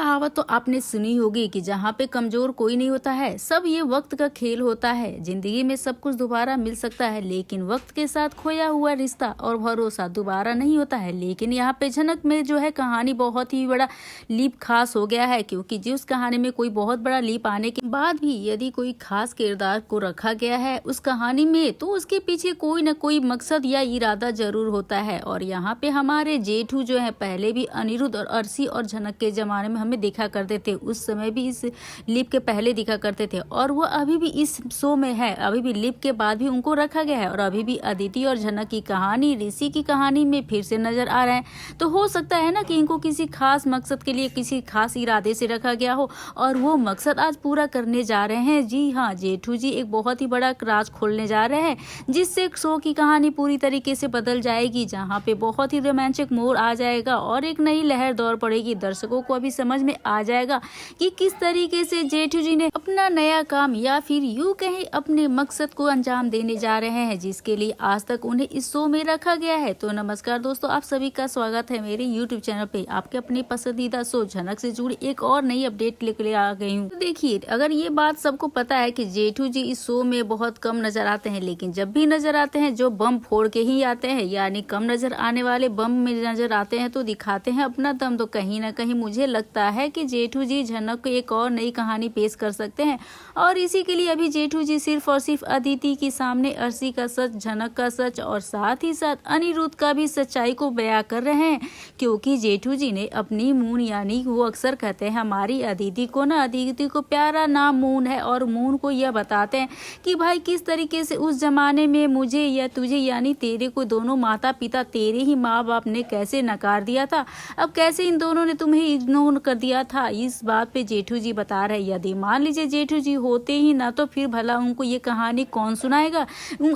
कहावत तो आपने सुनी होगी कि जहाँ पे कमजोर कोई नहीं होता है, सब ये वक्त का खेल होता है। जिंदगी में सब कुछ दोबारा मिल सकता है, लेकिन वक्त के साथ खोया हुआ रिश्ता और भरोसा दोबारा नहीं होता है। लेकिन यहाँ पे झनक में जो है कहानी बहुत ही बड़ा लीप खास हो गया है, क्योंकि जिस कहानी में कोई बहुत बड़ा लीप आने के बाद भी यदि कोई खास किरदार को रखा गया है उस कहानी में, तो उसके पीछे कोई न कोई मकसद या इरादा जरूर होता है। और यहाँ पे हमारे जेठू जो है पहले भी अनिरुद्ध और अर्शी और झनक के जमाने में हमें देखा करते थे, उस समय भी इस लिप के पहले दिखा करते थे और वो अभी भी इस शो में है। अभी भी लिप के बाद भी उनको रखा गया है और अभी भी अदिति और झनक की कहानी ऋषि की कहानी में फिर से नजर आ रहे हैं। तो हो सकता है ना कि इनको किसी खास मकसद के लिए किसी खास इरादे से रखा गया हो और वो मकसद आज पूरा करने जा रहे हैं। जी हाँ, जेठू जी एक बहुत ही बड़ा राज खोलने जा रहे हैं, जिससे शो की कहानी पूरी तरीके से बदल जाएगी, जहाँ पे बहुत ही रोमांचक मोड़ आ जाएगा और एक नई लहर दौड़ पड़ेगी। दर्शकों को अभी समझ में आ जाएगा कि किस तरीके से जेठू जी ने अपना नया काम या फिर यूं कहें अपने मकसद को अंजाम देने जा रहे हैं, जिसके लिए आज तक उन्हें इस शो में रखा गया है। तो नमस्कार दोस्तों, आप सभी का स्वागत है मेरे YouTube चैनल पे। आपके अपने पसंदीदा शो झनक से जुड़ी एक और नई अपडेट लेकर आ गई हूँ। तो देखिए, अगर ये बात सबको पता है कि जेठू जी इस शो में बहुत कम नजर आते हैं, लेकिन जब भी नजर आते हैं जो बम फोड़ के ही आते हैं, यानी कम नजर आने वाले बम में नजर आते हैं तो दिखाते हैं अपना दम। तो कहीं ना कहीं मुझे लगता है कि जेठू जी झनक को एक और नई कहानी पेश कर सकते हैं और इसी के लिए अभी जेठू जी सिर्फ और सिर्फ अदिति के सामने अर्शी का सच, झनक का सच और साथ ही साथ अनिरुद्ध का भी सच्चाई को बयां कर रहे हैं। क्योंकि जेठू जी ने अपनी मून, यानी वो अक्सर कहते हैं हमारी अदिति को ना, अदिति को प्यारा नाम मून है और मून को यह बताते हैं कि भाई किस तरीके से उस जमाने में मुझे या तुझे, यानी तेरे को दोनों माता पिता, तेरे ही माँ बाप ने कैसे नकार दिया था, अब कैसे इन दोनों ने तुम्हें इग्नोर कर दिया था। इस बात पे जेठू जी बता रहे हैं। यदि मान लीजिए जेठू जी होते ही ना, तो फिर भला उनको ये कहानी कौन सुनाएगा,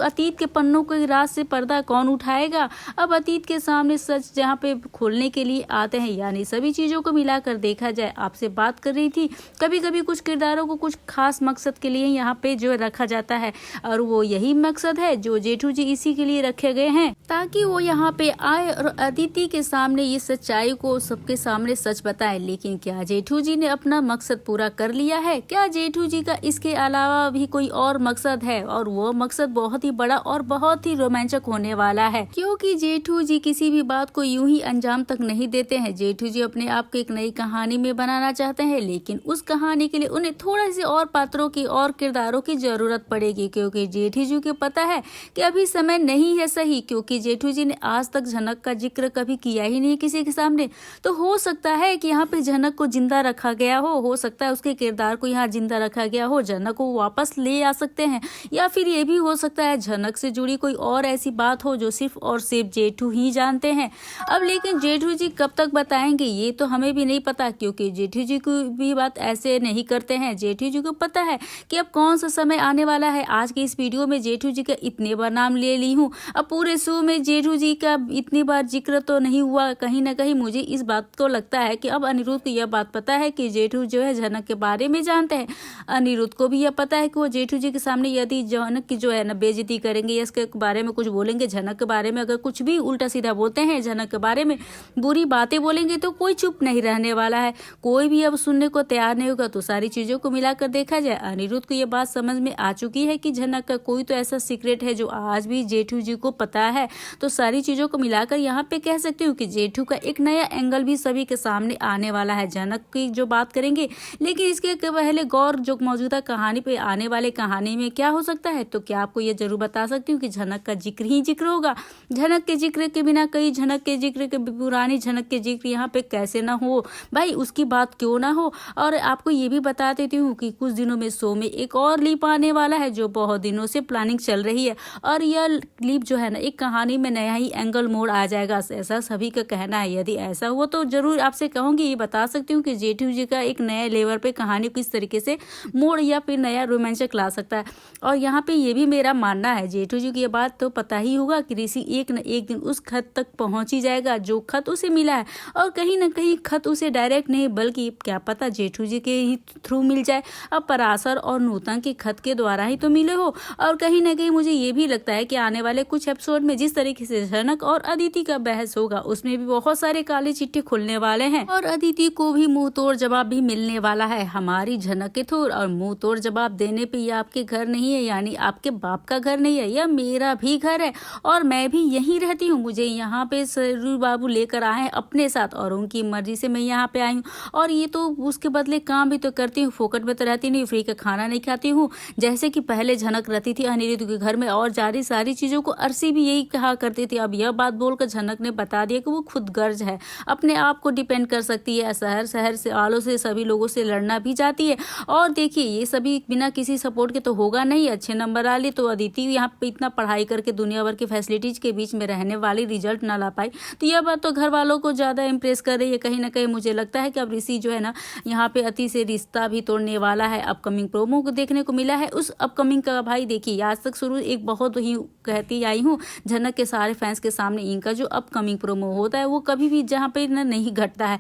अतीत के पन्नों के राज से पर्दा कौन उठाएगा। अब अतीत के सामने सच जहाँ पे खोलने के लिए आते हैं, यानी सभी चीजों को मिलाकर देखा जाए, आपसे बात कर रही थी, कभी कभी कुछ किरदारों को कुछ खास मकसद के लिए यहाँ पे जो रखा जाता है और वो यही मकसद है जो जेठू जी इसी के लिए रखे गए हैं, ताकि वो यहाँ पे आए और अदिति के सामने ये सच्चाई को सबके सामने सच बताए। लेकिन क्या जेठू जी ने अपना मकसद पूरा कर लिया है? क्या जेठू जी का इसके अलावा भी कोई और मकसद है? और वो मकसद बहुत ही बड़ा और बहुत ही रोमांचक होने वाला है, क्योंकि जेठू जी किसी भी बात को यूं ही अंजाम तक नहीं देते हैं। जेठू जी अपने आप को एक नई कहानी में बनाना चाहते हैं, लेकिन उस कहानी के लिए उन्हें थोड़ा से और पात्रों की और किरदारों की जरूरत पड़ेगी, क्योंकि जेठू जी को पता है कि अभी समय नहीं है सही, क्योंकि जेठू जी ने आज तक झनक का जिक्र कभी किया ही नहीं किसी के सामने। तो हो सकता है कि यहाँ पे झनक को जिंदा रखा गया हो सकता है उसके किरदार को यहाँ जिंदा रखा गया हो, झनक को वापस ले आ सकते हैं, या फिर ये भी हो सकता है झनक से जुड़ी कोई और ऐसी बात हो जो सिर्फ और सिर्फ जेठू ही जानते हैं। अब लेकिन जेठू जी कब तक बताएंगे ये तो हमें भी नहीं पता, क्योंकि जेठू जी को भी बात ऐसे नहीं करते हैं। जेठू जी को पता है कि अब कौन सा समय आने वाला है। आज की इस वीडियो में जेठू जी का इतने बार नाम ले ली हूँ, अब पूरे शो में जेठू जी का इतनी बार जिक्र तो नहीं हुआ। कहीं ना कहीं मुझे इस बात को लगता है कि अब अनिरुद्ध को यह बात पता है कि जेठू जो है झनक के बारे में जानते हैं। अनिरुद्ध को भी यह पता है कि वो जेठू जी के सामने यदि झनक की जो है ना बेइज्जती करेंगे या इसके बारे में कुछ बोलेंगे, झनक के बारे में अगर कुछ भी उल्टा सीधा बोलते हैं, झनक के बारे में बुरी बातें बोलेंगे, तो कोई चुप नहीं रहने वाला है, कोई भी अब सुनने को तैयार नहीं होगा। तो सारी चीजों को मिलाकर देखा जाए, अनिरुद्ध को यह बात समझ में आ चुकी है कि झनक का कोई तो ऐसा सीक्रेट है जो आज भी जेठू जी को पता है। तो सारी चीजों को मिलाकर यहाँ पे कह सकती हूँ कि जेठू का एक नया एंगल भी सभी के सामने आने वाला है। झनक की जो बात करेंगे, लेकिन इसके पहले गौर जो मौजूदा कहानी पे आने वाले कहानी में क्या हो सकता है, तो क्या आपको ये जरूर बता सकती हूँ कि झनक का जिक्र ही जिक्र होगा। झनक के जिक्र के बिना कई झनक के जिक्र के पुरानी झनक के जिक्र यहाँ पे कैसे ना हो, भाई उसकी बात क्यों ना हो। और आपको ये भी बता देती हूँ कि कुछ दिनों में शो में एक और लीप आने वाला है जो बहुत दिनों से प्लानिंग चल रही है, और यह लीप जो है ना एक कहानी में नया ही एंगल मोड़ आ जाएगा, ऐसा सभी का कहना है। यदि ऐसा हुआ तो जरूर आपसे कहूंगी, ये बता सकती हूँ कि जेठू जी का एक नए लेवल पे कहानी किस तरीके से मोड़ या फिर नया रोमांचक ला सकता है। और यहाँ पे ये भी मेरा मानना है, जेठू जी की ये बात तो पता ही होगा कि ऋषि एक न एक दिन उस खत तक पहुंच ही जाएगा जो खत उसे मिला है, और कहीं ना कहीं खत उसे डायरेक्ट नहीं बल्कि क्या पता जेठू जी के ही थ्रू मिल जाए। अब पराशर और नूतन के खत के द्वारा ही तो मिले हो। और कहीं ना कहीं मुझे ये भी लगता है कि आने वाले कुछ एपिसोड में जिस तरीके से झनक और अदिति का बहस होगा, उसमें भी बहुत सारे काले चिट्ठे खुलने वाले हैं और अदिति किसी को भी मुंह तोड़ जवाब भी मिलने वाला है हमारी झनक के थ्रू। और मुंह तोड़ जवाब देने पे ये आपके घर नहीं है, यानी आपके बाप का घर नहीं है, यह मेरा भी घर है और मैं भी यहीं रहती हूँ। मुझे यहाँ पे सरू बाबू लेकर आए हैं अपने साथ और उनकी मर्जी से मैं यहाँ पे आई हूँ। और ये तो उसके बदले काम भी तो करती हूँ, फोकट में तो रहती नहीं, फ्री का खाना नहीं खाती हूँ जैसे कि पहले झनक रहती थी अनिरुद्ध के घर में। और सारी चीजों को अर्शी भी यही कहा करती थी। अब यह बात बोलकर झनक ने बता दिया कि वो खुद गर्ज है, अपने आप को डिपेंड कर सकती है, शहर से वालों से सभी लोगों से लड़ना भी चाहती है। और देखिए ये सभी बिना किसी सपोर्ट के तो होगा नहीं। अच्छे नंबर आ ली तो अदिति यहाँ पे इतना पढ़ाई करके दुनिया भर की फैसिलिटीज के बीच में रहने वाली रिजल्ट ना ला पाई, तो यह बात तो घर वालों को ज्यादा इंप्रेस कर रही है। कहीं ना कहीं मुझे लगता है कि अब ऋषि जो है ना यहाँ पे अति से रिश्ता भी तोड़ने वाला है। अपकमिंग प्रोमो को देखने को मिला है उस अपकमिंग का। भाई देखिए आज तक शुरू एक बहुत ही कहती आई हूँ झनक के सारे फैंस के सामने, इनका जो अपकमिंग प्रोमो होता है वो कभी भी जहाँ पे ना नहीं घटता है।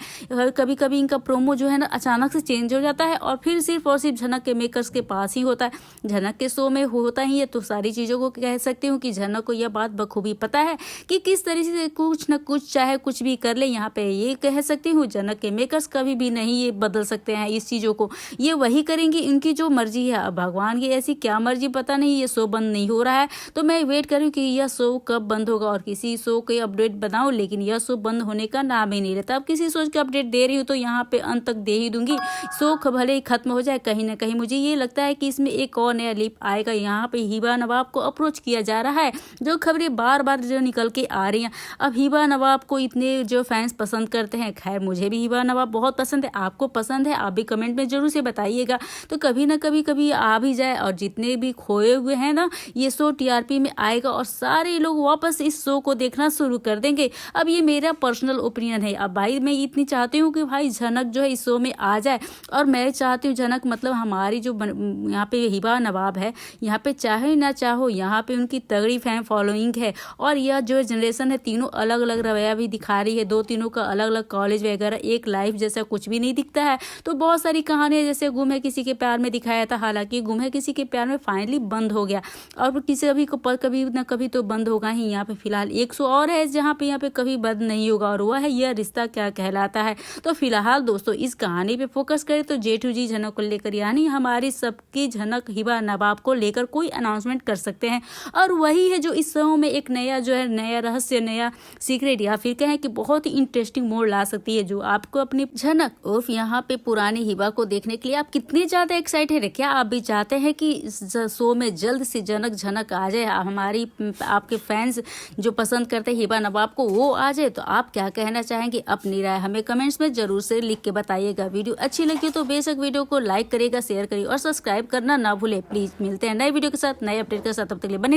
कभी कभी इनका प्रोमो जो है ना अचानक से चेंज हो जाता है और फिर सिर्फ और सिर्फ झनक के मेकर्स के पास ही होता है। झनक के शो में होता ही है, तो सारी चीजों को कह सकती हूँ कि झनक को यह बात बखूबी पता है कि किस तरीके से कुछ न कुछ चाहे कुछ भी कर ले। यहाँ पे ये कह सकती हूँ झनक के मेकर्स कभी भी नहीं ये बदल सकते हैं इस चीजों को, ये वही करेंगी, इनकी जो मर्जी है। अब भगवान की ऐसी क्या मर्जी पता नहीं, ये शो बंद नहीं हो रहा है तो मैं वेट करूँ कि यह शो कब बंद होगा और किसी शो के अपडेट बनाऊं, लेकिन यह शो बंद होने का नाम ही नहीं लेता। अब किसी शो के अपडेट दे रही हूँ तो यहाँ पे अंत तक दे ही दूंगी। शो भले ही खत्म हो जाए, कहीं ना कहीं मुझे ये लगता है कि इसमें एक और नया लिप आएगा। यहाँ पे हिबा नवाब को अप्रोच किया जा रहा है, जो खबरें बार बार जो निकल के आ रही हैं। अब हिबा नवाब को इतने जो फैंस पसंद करते हैं, खैर मुझे भी हिबा नवाब बहुत पसंद है, आपको पसंद है आप भी कमेंट में जरूर से बताइएगा। तो कभी ना कभी आ भी जाए और जितने भी खोए हुए हैं ना ये शो टीआरपी में आएगा और सारे लोग वापस इस शो को देखना शुरू कर देंगे। अब ये मेरा पर्सनल ओपिनियन है। अब भाई मैं इतनी चाहती हूँ कि भाई झनक जो है इस शो में आ जाए और मैं चाहती हूँ झनक मतलब हमारी जो यहाँ पे हिबा नवाब है, यहाँ पे चाहे ना चाहो यहाँ पे उनकी तगड़ी फैन फॉलोइंग है। और यह जो जनरेशन है तीनों अलग अलग रवैया भी दिखा रही है, दो तीनों का अलग अलग कॉलेज वगैरह, एक लाइफ जैसा कुछ भी नहीं दिखता है। तो बहुत सारी कहानियां जैसे गुम है किसी के प्यार में दिखाया था, हालांकि गुम है किसी के प्यार में फाइनली बंद हो गया और किसी कभी ना कभी तो बंद होगा ही। यहाँ पे फिलहाल 100 और है जहाँ पे यहाँ पे कभी बंद नहीं होगा और वह है यह रिश्ता क्या कहलाता है। तो फिलहाल दोस्तों इस कहानी पे फोकस करें तो J2G झनक को लेकर, यानी हमारी सबकी झनक हिबा नवाब को लेकर कोई अनाउंसमेंट कर सकते हैं। और वही है जो इस शो में एक नया जो है नया रहस्य, नया सीक्रेट या फिर कहें कि बहुत ही इंटरेस्टिंग मोड़ ला सकती है, जो आपको अपनी झनक उर्फ यहाँ पे पुरानी हिबा को देखने के लिए आप कितने ज्यादा एक्साइटेड है। क्या आप भी चाहते हैं कि शो में जल्द से झनक आ जाए, हमारी आपके फैंस जो पसंद करते हैं हिबा नवाब को वो आ जाए? तो आप क्या कहना चाहेंगे, अपनी राय हमें कमेंट्स में जरूर से लिख के बताइएगा। वीडियो अच्छी लगी तो बेशक वीडियो को लाइक करिएगा, शेयर करिए और सब्सक्राइब करना ना भूले प्लीज। मिलते हैं नए वीडियो के साथ, नए अपडेट के साथ, तब तक के लिए बने रहिए।